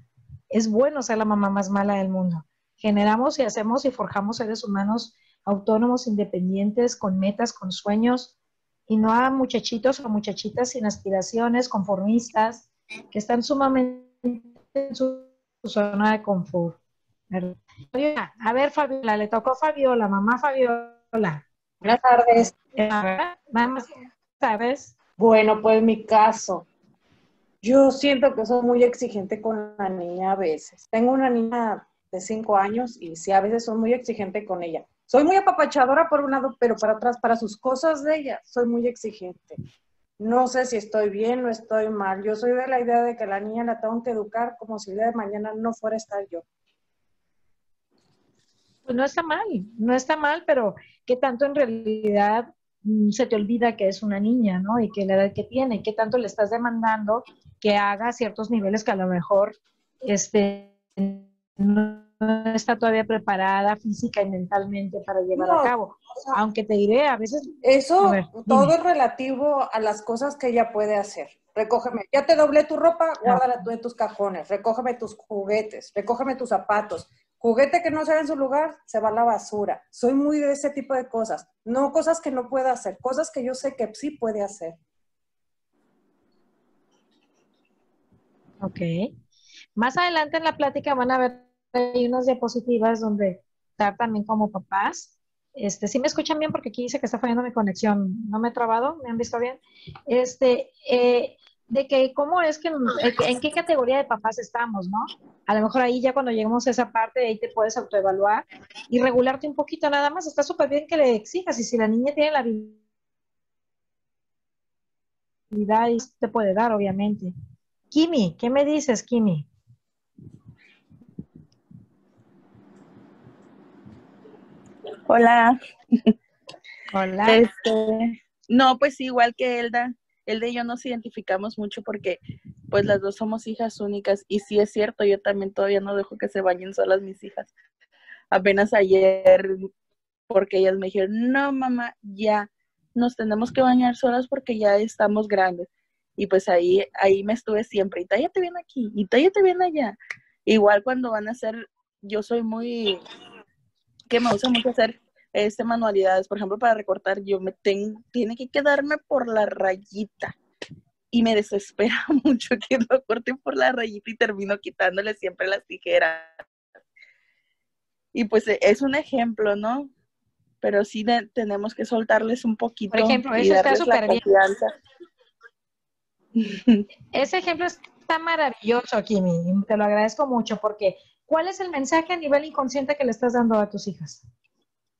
Es bueno ser la mamá más mala del mundo. Generamos y hacemos y forjamos seres humanos autónomos, independientes, con metas, con sueños, y no a muchachitos o muchachitas sin aspiraciones, conformistas, que están sumamente en su zona de confort. A ver, Fabiola, le tocó Fabiola, mamá Fabiola. Buenas tardes. Vamos, ¿sabes? Bueno, pues mi caso. Yo siento que soy muy exigente con la niña a veces. Tengo una niña de 5 años y sí, a veces soy muy exigente con ella. Soy muy apapachadora por un lado, pero para atrás, para sus cosas de ella, soy muy exigente. No sé si estoy bien o estoy mal. Yo soy de la idea de que la niña la tengo que educar como si el día de mañana no fuera a estar yo. Pues no está mal, pero ¿qué tanto en realidad se te olvida que es una niña, ¿no? Y que la edad que tiene, ¿qué tanto le estás demandando que haga ciertos niveles que a lo mejor no está todavía preparada física y mentalmente para llevar a cabo? O sea, aunque te diré, a veces... Eso, a ver, todo es relativo a las cosas que ella puede hacer. Recógeme, ya te doblé tu ropa, guárdala tú en tus cajones. Recógeme tus juguetes, recógeme tus zapatos. Juguete que no sea en su lugar, se va a la basura. Soy muy de ese tipo de cosas. No cosas que no pueda hacer, cosas que yo sé que sí puede hacer. Ok. Más adelante en la plática van a ver hay unas diapositivas donde estar también como papás. ¿Sí me escuchan bien? Porque aquí dice que está fallando mi conexión. ¿No me he trabado? ¿Me han visto bien? De que cómo es que, en qué categoría de papás estamos, ¿no? A lo mejor ahí ya cuando lleguemos a esa parte, ahí te puedes autoevaluar y regularte un poquito nada más. Está súper bien que le exijas y si la niña tiene la habilidad, te puede dar, obviamente. Kimi, ¿qué me dices, Kimi? Hola. Hola. No, pues igual que Elda y yo nos identificamos mucho porque pues las dos somos hijas únicas y sí es cierto, yo también todavía no dejo que se bañen solas mis hijas. Apenas ayer, porque ellas me dijeron, no mamá, ya nos tenemos que bañar solas porque ya estamos grandes. Y pues ahí me estuve siempre, y tállate bien aquí, y tállate bien allá. Igual cuando van a hacer, yo soy muy, que me gusta mucho hacer manualidades, por ejemplo, para recortar, tiene que quedarme por la rayita. Y me desespera mucho que lo corten por la rayita y termino quitándole siempre las tijeras. Y pues es un ejemplo, ¿no? Pero sí tenemos que soltarles un poquito Por ejemplo, y eso está darles la súper bien. confianza. Ese ejemplo está maravilloso, Kimi. Te lo agradezco mucho porque ¿cuál es el mensaje a nivel inconsciente que le estás dando a tus hijas?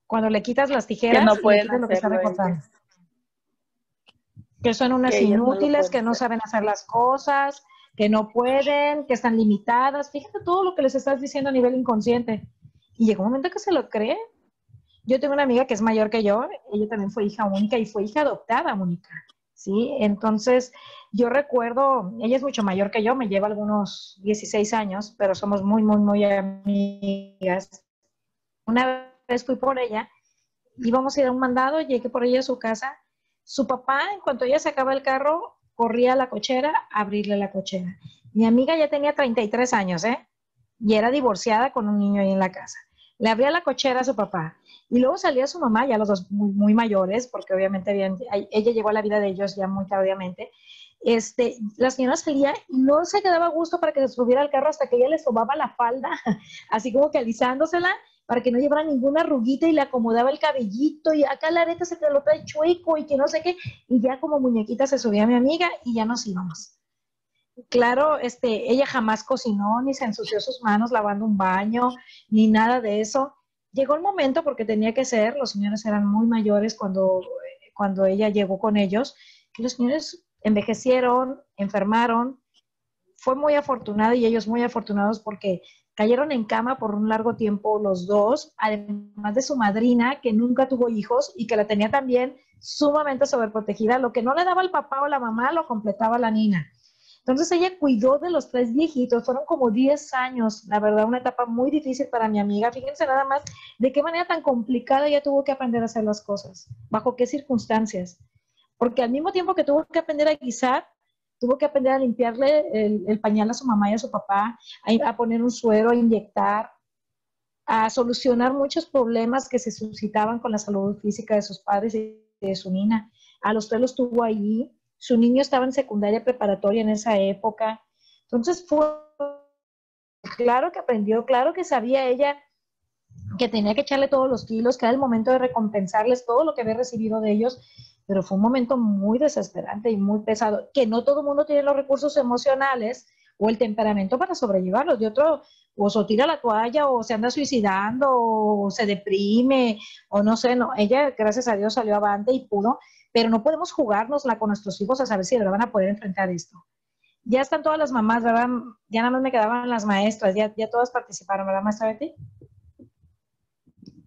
Cuando le quitas las Que tijeras no y le pueden quitas lo que está hacerlo recortando. ellas. Que son unas Que ellas no lo inútiles, pueden que no hacer. saben hacer las cosas, que no pueden, que están limitadas. Fíjate todo lo que les estás diciendo a nivel inconsciente. Y llega un momento que se lo cree. Yo tengo una amiga que es mayor que yo, ella también fue hija única y fue hija adoptada, Mónica, ¿sí? Entonces, yo recuerdo, ella es mucho mayor que yo, me lleva algunos 16 años, pero somos muy, muy, muy amigas. Una vez fui por ella, íbamos a ir a un mandado, llegué por ella a su casa, su papá, en cuanto ella sacaba el carro, corría a la cochera a abrirle la cochera. Mi amiga ya tenía 33 años, ¿eh? Y era divorciada con un niño ahí en la casa. Le abría la cochera a su papá. Y luego salía su mamá, ya los dos muy, muy mayores, porque obviamente ella llegó a la vida de ellos ya muy tardíamente. La señora salía y no se quedaba a gusto para que se subiera al carro hasta que ella le sobaba la falda, así como que alisándosela, para que no llevara ninguna arruguita y le acomodaba el cabellito y acá la areta se te lo trae chueco y que no sé qué. Y ya como muñequita se subía mi amiga y ya nos íbamos. Claro, ella jamás cocinó, ni se ensució sus manos lavando un baño, ni nada de eso. Llegó el momento, porque tenía que ser, los señores eran muy mayores cuando ella llegó con ellos, que los señores envejecieron, enfermaron. Fue muy afortunada y ellos muy afortunados porque cayeron en cama por un largo tiempo los dos, además de su madrina, que nunca tuvo hijos y que la tenía también sumamente sobreprotegida. Lo que no le daba el papá o la mamá lo completaba la nina. Entonces ella cuidó de los 3 viejitos, fueron como 10 años, la verdad, una etapa muy difícil para mi amiga. Fíjense nada más de qué manera tan complicada ella tuvo que aprender a hacer las cosas, bajo qué circunstancias. Porque al mismo tiempo que tuvo que aprender a guisar, tuvo que aprender a limpiarle el pañal a su mamá y a su papá, a poner un suero, a inyectar, a solucionar muchos problemas que se suscitaban con la salud física de sus padres y de su niña. A los 3 los tuvo ahí. Su niño estaba en secundaria preparatoria en esa época. Entonces fue claro que aprendió, claro que sabía ella que tenía que echarle todos los kilos, que era el momento de recompensarles todo lo que había recibido de ellos, pero fue un momento muy desesperante y muy pesado, que no todo el mundo tiene los recursos emocionales o el temperamento para sobrellevarlos. De otro, o tira la toalla, o se anda suicidando, o se deprime, o no sé, no. Ella, gracias a Dios, salió avante y pudo, pero no podemos jugárnosla con nuestros hijos a saber si de verdad van a poder enfrentar esto. Ya están todas las mamás, ¿verdad? Ya nada más me quedaban las maestras, ya todas participaron, ¿verdad, maestra Betty?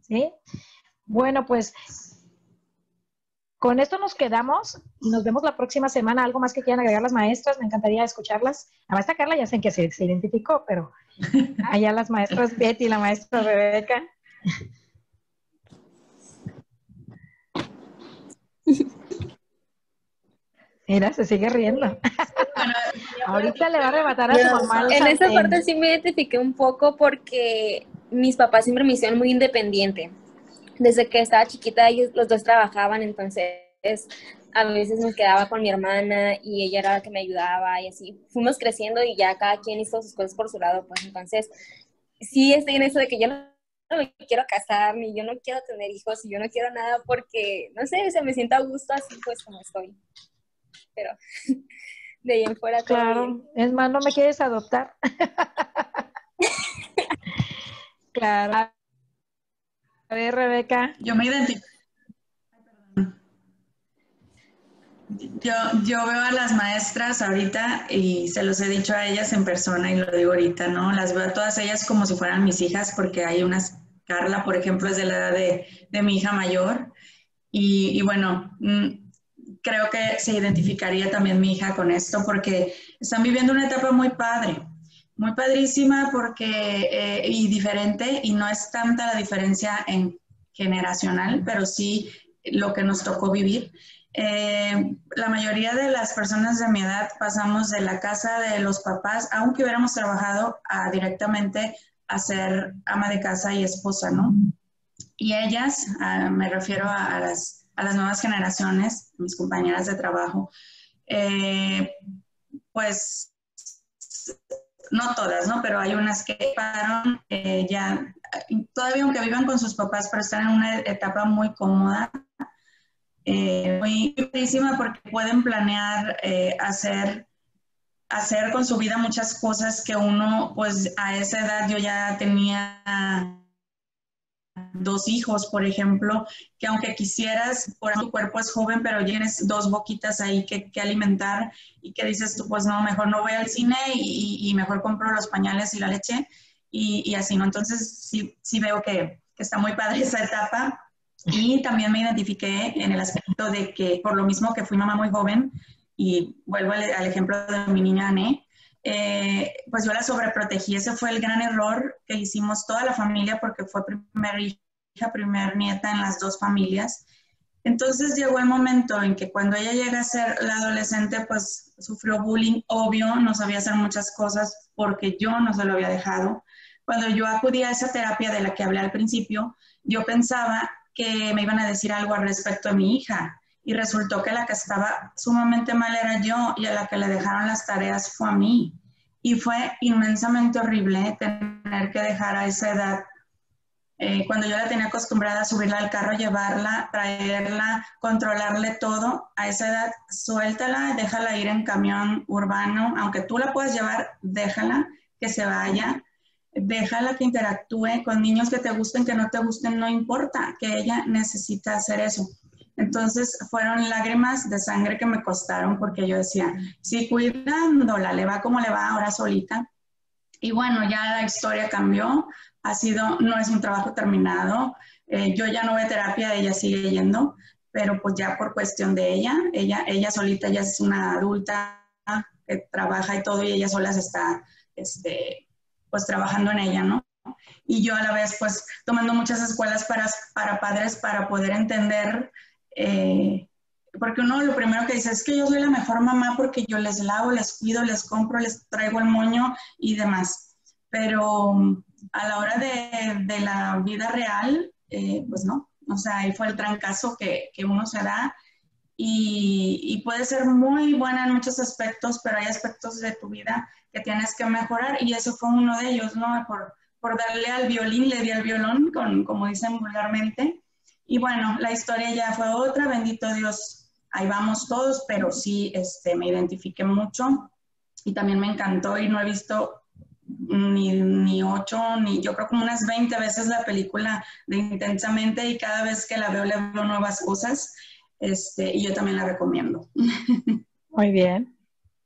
¿Sí? Bueno, pues con esto nos quedamos y nos vemos la próxima semana. ¿Algo más que quieran agregar las maestras? Me encantaría escucharlas. La maestra Carla ya sé que se identificó, pero allá las maestras Betty y la maestra Rebeca. Mira, se sigue riendo. Ahorita le va a arrebatar a su mamá. En esa parte sí me identifiqué un poco porque mis papás siempre me hicieron muy independiente. Desde que estaba chiquita, ellos los 2 trabajaban, entonces a veces me quedaba con mi hermana y ella era la que me ayudaba y así. Fuimos creciendo y ya cada quien hizo sus cosas por su lado, pues entonces sí estoy en eso de que yo no me quiero casar, ni yo no quiero tener hijos, y yo no quiero nada porque, no sé, se me siento a gusto así pues como estoy. Pero de ahí en fuera todo claro, bien. Es más, no me quieres adoptar. Claro. A ver, Rebeca. Yo me identifico. Yo veo a las maestras ahorita y se los he dicho a ellas en persona y lo digo ahorita, ¿no? Las veo a todas ellas como si fueran mis hijas porque hay unas, Carla, por ejemplo, es de la edad de mi hija mayor y bueno, creo que se identificaría también mi hija con esto porque están viviendo una etapa muy padre, muy padrísima porque, y diferente, y no es tanta la diferencia en generacional, pero sí lo que nos tocó vivir. La mayoría de las personas de mi edad pasamos de la casa de los papás, aunque hubiéramos trabajado, directamente a ser ama de casa y esposa, ¿no? Y ellas, me refiero a las nuevas generaciones, mis compañeras de trabajo, pues no todas, ¿no? Pero hay unas que pasaron ya, todavía aunque vivan con sus papás, pero están en una etapa muy cómoda, muy buenísima porque pueden planear hacer con su vida muchas cosas que uno, pues a esa edad yo ya tenía 2 hijos, por ejemplo, que aunque quisieras, por tu cuerpo es joven, pero tienes 2 boquitas ahí que alimentar y que dices tú, pues no, mejor no voy al cine y mejor compro los pañales y la leche y así, ¿no? Entonces sí veo que está muy padre esa etapa. Y también me identifiqué en el aspecto de que por lo mismo que fui mamá muy joven, y vuelvo al ejemplo de mi niña Ané, pues yo la sobreprotegí. Ese fue el gran error que hicimos toda la familia porque fue primer hija, primer nieta en las 2 familias. Entonces llegó el momento en que cuando ella llega a ser la adolescente, pues sufrió bullying, obvio, no sabía hacer muchas cosas porque yo no se lo había dejado. Cuando yo acudí a esa terapia de la que hablé al principio, yo pensaba que me iban a decir algo al respecto de mi hija y resultó que la que estaba sumamente mal era yo y a la que le dejaron las tareas fue a mí. Y fue inmensamente horrible tener que dejar a esa edad, cuando yo la tenía acostumbrada a subirla al carro, llevarla, traerla, controlarle todo, a esa edad suéltala, déjala ir en camión urbano, aunque tú la puedas llevar, déjala que se vaya. Déjala que interactúe con niños que te gusten, que no te gusten, no importa, que ella necesita hacer eso. Entonces fueron lágrimas de sangre que me costaron porque yo decía, sí, cuidándola, le va como le va ahora solita. Y bueno, ya la historia cambió, no es un trabajo terminado, yo ya no voy a terapia, ella sigue yendo, pero pues ya por cuestión de ella solita ya es una adulta, porque trabaja y todo, y ella sola se está, pues trabajando en ella, ¿no? Y yo a la vez, pues, tomando muchas escuelas para padres para poder entender, porque uno lo primero que dice es que yo soy la mejor mamá porque yo les lavo, les cuido, les compro, les traigo el moño y demás. Pero a la hora de la vida real, pues no. O sea, ahí fue el trancazo que uno se da y puede ser muy buena en muchos aspectos, pero hay aspectos de tu vida que tienes que mejorar y eso fue uno de ellos, ¿no? Por darle al violín, le di al violón, como dicen vulgarmente. Y bueno, la historia ya fue otra, bendito Dios, ahí vamos todos, pero sí me identifiqué mucho y también me encantó y no he visto ni 8, ni yo creo como unas 20 veces la película de Intensamente y cada vez que la veo le veo nuevas cosas y yo también la recomiendo. Muy bien.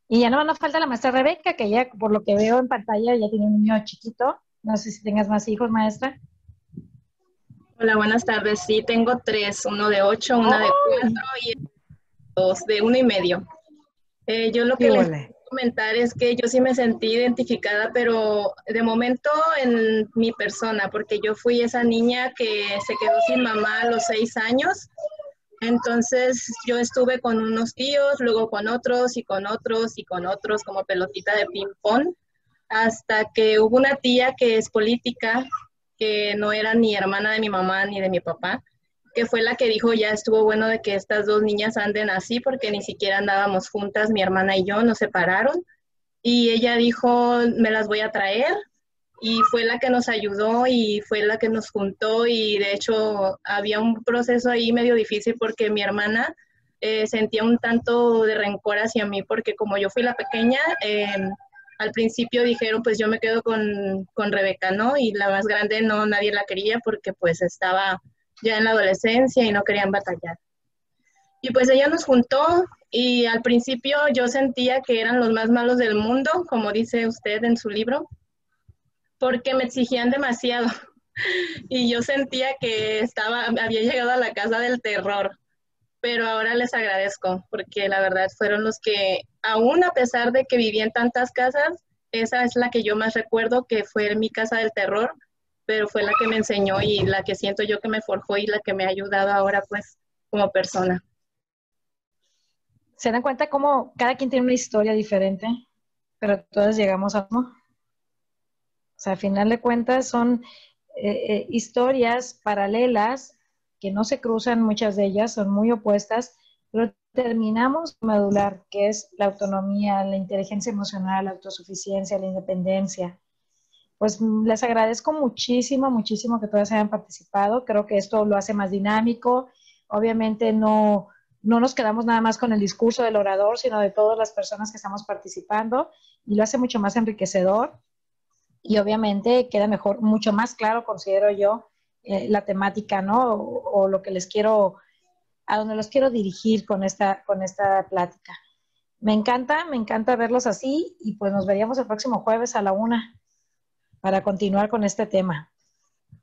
Y ya no nos falta la maestra Rebeca, que ya por lo que veo en pantalla ya tiene un niño chiquito. No sé si tengas más hijos, maestra. Hola, buenas tardes. Sí, tengo 3, uno de 8, una de 4 y 2 de 1 y medio. Yo lo que les quiero comentar es que yo sí me sentí identificada, pero de momento en mi persona, porque yo fui esa niña que se quedó sin mamá a los 6 años. Entonces yo estuve con unos tíos, luego con otros y con otros y con otros como pelotita de ping pong, hasta que hubo una tía que es política, que no era ni hermana de mi mamá ni de mi papá, que fue la que dijo, ya estuvo bueno de que estas 2 niñas anden así, porque ni siquiera andábamos juntas, mi hermana y yo, nos separaron, y ella dijo, me las voy a traer, y fue la que nos ayudó y fue la que nos juntó, y de hecho había un proceso ahí medio difícil porque mi hermana sentía un tanto de rencor hacia mí, porque como yo fui la pequeña, al principio dijeron, pues yo me quedo con Rebeca, ¿no? Y la más grande no, nadie la quería porque pues estaba ya en la adolescencia y no querían batallar. Y pues ella nos juntó y al principio yo sentía que eran los más malos del mundo, como dice usted en su libro, porque me exigían demasiado. Y yo sentía que había llegado a la casa del terror. Pero ahora les agradezco porque la verdad fueron los que, aún a pesar de que viví en tantas casas, esa es la que yo más recuerdo, que fue mi casa del terror, pero fue la que me enseñó y la que siento yo que me forjó y la que me ha ayudado ahora pues como persona. ¿Se dan cuenta cómo cada quien tiene una historia diferente, pero todas llegamos a uno? O sea, al final de cuentas son historias paralelas que no se cruzan, muchas de ellas son muy opuestas, pero terminamos medular, que es la autonomía, la inteligencia emocional, la autosuficiencia, la independencia. Pues les agradezco muchísimo, muchísimo que todas hayan participado. Creo que esto lo hace más dinámico. Obviamente no nos quedamos nada más con el discurso del orador, sino de todas las personas que estamos participando, y lo hace mucho más enriquecedor. Y obviamente queda mejor, mucho más claro, considero yo, la temática, ¿no? O lo que a donde los quiero dirigir con esta plática. Me encanta verlos así, y pues nos veríamos el próximo jueves a la 1 para continuar con este tema.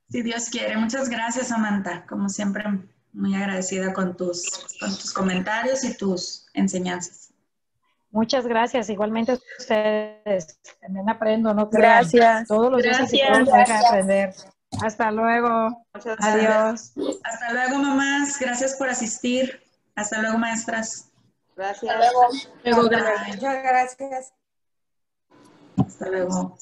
Si Dios quiere. Muchas gracias, Samantha. Como siempre, muy agradecida con tus comentarios y tus enseñanzas. Muchas gracias. Igualmente a ustedes. También aprendo, ¿no? Gracias. Todos los días y todos nos dejan aprender. Hasta luego. Adiós. Hasta luego, mamás. Gracias por asistir. Hasta luego, maestras. Gracias. Muchas gracias. Hasta luego.